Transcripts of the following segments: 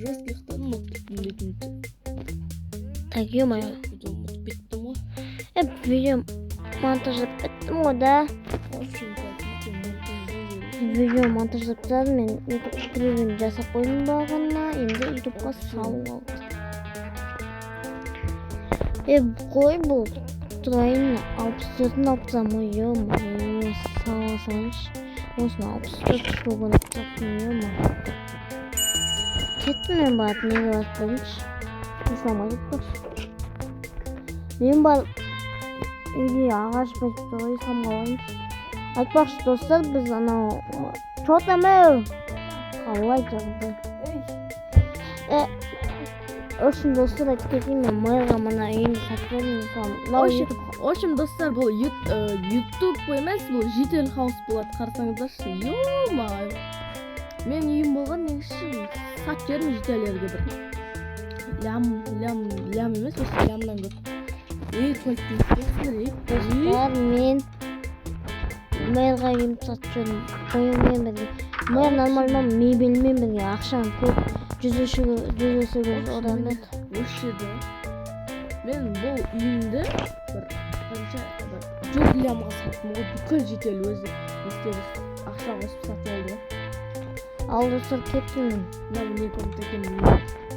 жестких ұмытып дейтін. Так, ё-моё. Ұмытып кеттім ғой. Видео монтажлап біттім ғой да. Видео монтажлап тастадым, мен YouTube клубын жасап қойдым бағана, енді YouTube'ға салуға. Қой бұл тұрайын 64-ін алып тастам, ё-моё, саласаңшы. Осыны 64 көбін алып тастам, ё-моё. Кеттім мен барып, неге басып қойдымшы. Осылама кетпекші. Мен барып үйде ағаш басып тұрай самғалаймыз. Айтпақшы достар, біз анау чотамау қалай жағдай. Общем, достар, айтып кетейін, мен майға мына үйінде сатып алдым. Общем, достар, бұл YouTube емес, бұл житель хаус болады, қарасаңыздаршы. Ё-моё. Мен үйім болған негізі сатып жерім жителерге бір. Лям емес, осы лямнан көп. Достар, мен майға үйім сатып жүрдім. Қойыммен бірге. Май нормально мебелмен бірге ақшам көп. 100 көріз одан бет. Осы жерде мен бұл үйімді бір лямға саттым ғой, бүкіл житель өзі естегіз ақша қосып сатып алды ғой. Ал достар, кеттім мен. Не комнат екенін.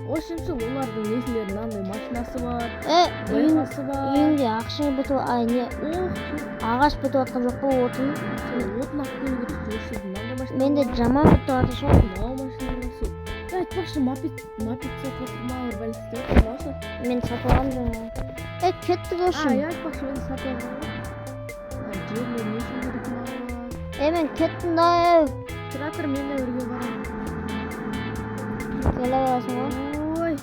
Ошымшы олардың несілердің андай машинасы бар, байғасы бар. Үйінде ақша ағаш бітіп атқан жоқ бұл отын. Отын ақ көлігі тұқты өшірдің, андай машина. Менде жаман бітіп атқан жоқ. Мынау машинаның су. Айтпақшы, мопед сатып мағыр бәлісті өтіп. Мен сатып алам жаңа. Кеттік өшін. Айтпақшы, мен сатып алам. Жерлер несін керек мағыр. Мен кеттім да. Тұратыр, мен де өрге барам. Келе барасың ғой.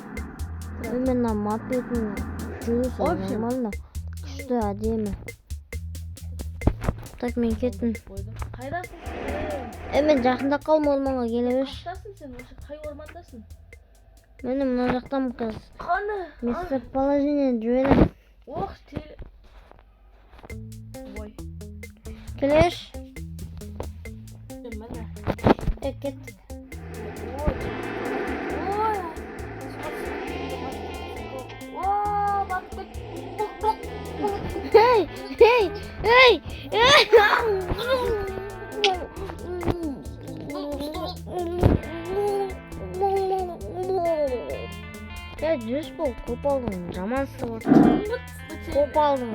Мен мопедін жүрісі нормально. Күшті әдемі. Так, мен кеттім. Қайдасың? Мен жақында қалым орманға келе беш. Қайдасың сен? Қай ормандасың? Мен мына жақтан қыз. Қаны? Местоположение жіберем. Ох, теле. Ой. Келе беш. Міне. Кеттік. Эй! Я жүз бол көп алдың, жамансыз отыр. Көп алдың.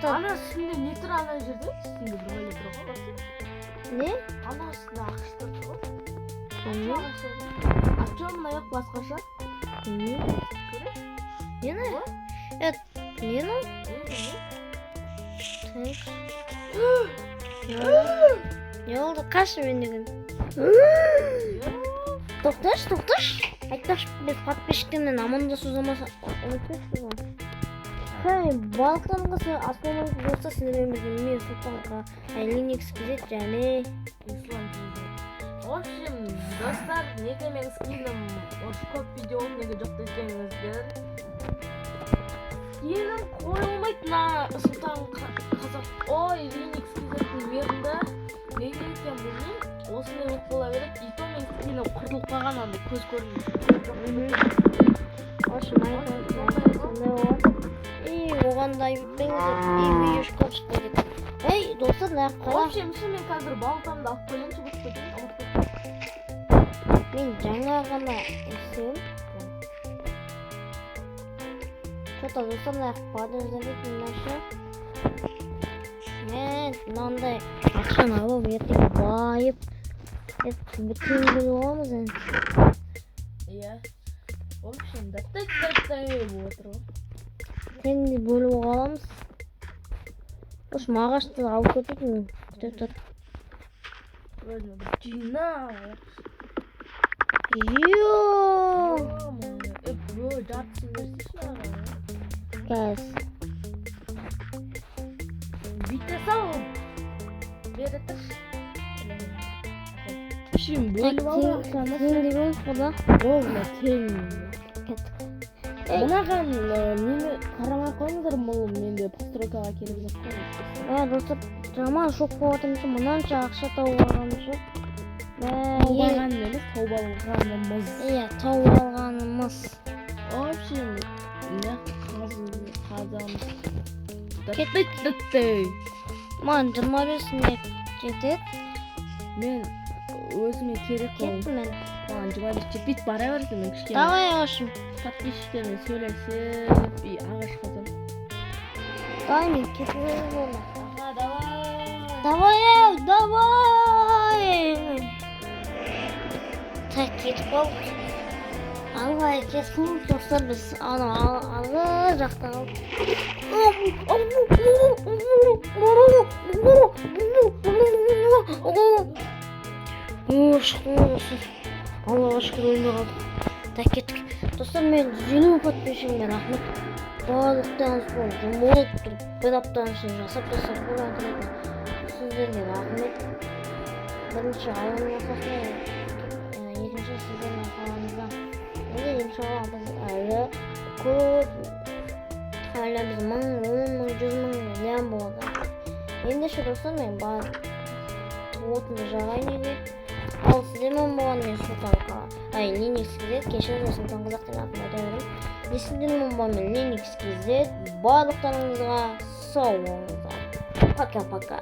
Ана үстінде не тұр ана жерде? Үстінде бір бәле тұр ғой? Не? Ана үстінде ақшты тұр ғой? Не? А чё мына аяқ басқаша? Не? Нені? Нені? Не oldu? Қашы мен деген? Тоқташ. Айтпақшы, біз подписчиктермен амандасу замаса ұмытпешті ғой. Балықтан қысы аспаннан болса сіздермен бірге мен Сұлтанға Linux кезет және Ислам кезет. В общем, достар, неге мен скиным көп видео неге жоқ десеңіздер. Скиным қойылмайды на Сұлтан қазақ. Ой, Linux кезеттің мерінде неге екен білмеймін. Осыны өт бола береді. И то мен скиным құртылып қалған андай көз көрінеді. Оған да айтпеңіздер, видео шыққан шықпай кетті. Достар, нақ қара. В общем, мен қазір балтамды алып қойымшы бұт көтейін. Мен жаңа ғана естеуім. Что-то достар, нақ подождавайте наша. Мен мынандай ақшаны алып ертең байып бүтін біліп аламыз енді. Иә. В общем, даттай болып отыр ғой. Теңді бөліп аламыз. Осы мағашты алып кететін күтіп тұр. Жина. Жартысын берсейші маған. Кәз. Бүйте сау. Бері тұрш. Үшін бөліп алды. Тең деп олып бұда. Олма тең. Кеттік. мынаған мени карамай коюңуздар, бул менде постройкага керек жок го. достор, жаман шок болуп атам үчүн мынанча акча тауып алганымчы. Албаган эмес, тауып алганымыз. Тауып алганымыз. В общем, мына казамыз. Кетти. Ман 25-не кетет. Мен өзүмө керек болом. Кеттим мен. Маған 25 жетпейт, бара берсин, мен кичкене. Давай агашым. Подписчиктериме сөйлесип, агаш казам. Давай мен кетип болом. Давай. Давай. Так, кетип калдык. Албай кетсин, достор, биз аны алгы жакта калдык. Аллага шүкүр өлмөй калдык. Так, кеттик. Достор, мен 150 подписчигиме рахмет. Баардыктарыңыз болуп жумулуп туруп, бир аптанын ичинде жасап жасап көргөн сиздерге рахмет. Биринчи айылым ортосуна, экинчи сиздердин аркаларыңыздан. Эми иншалла биз әле көп, әле биз 1000, 10 000, 100 000 миллион болот. Ендеше достор, мен бар отунду жагайын эле. Ал сиздер менен болгон мен Султанка. Linux KZ, кешириңиздер, Султан Казак деп атын айта берем. Сиздер менен болгон мен Linux KZ. Баардыктарыңызга сау болуңуздар. Пока-пока.